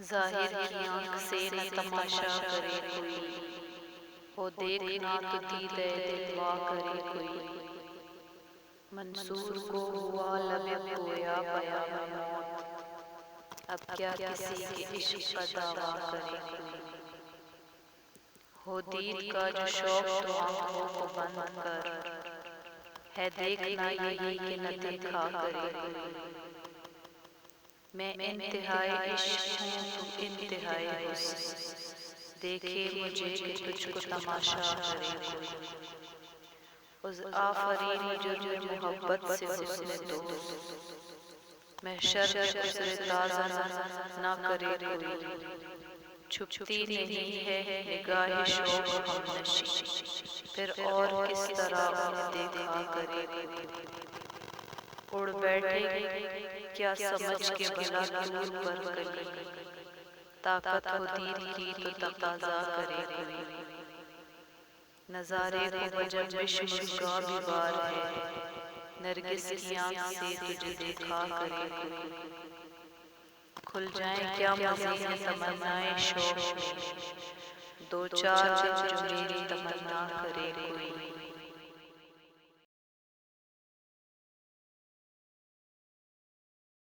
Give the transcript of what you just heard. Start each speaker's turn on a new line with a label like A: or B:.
A: जाहिर की आंख से न तमाशा करे कोई, हो देखना तो दीदे दिलवा करे कोई। मंसूर को हुआ लबे पोया पयाम मौत, अब क्या किसी के इश्क का दावा करे कोई। हो दीद का जो शौक तो आंखों को बंद कर, है देखना यही कि न देखा करे कोई। मैं इंतहाई इश्क हूँ तू इंतहाई हुस्न, देखे मुझे कि तुझको तमाशा करे कोई। उस आफरीन जुर्म मोहब्बत से हुस्न दोस्त, महशर में गुज़रे ताज़ा ना करे कोई। छुपती नहीं है निगाह शौक हमनशी, फिर और किस तरह उन्हें देखा करे कोई। उड़ बैठे क्या समझ के भला दूर पर कहीं, ताकत हो तीर की तो तकाजा करे कोई। नजारे को वजब मुस्का भी वार है, नरगिस की आंख से तुझे देखा करे कोई। खुल जाए क्या मज़ीद तमन्नाएं शौक में, दो चार दिन जो मेरी तमन्ना करे कोई।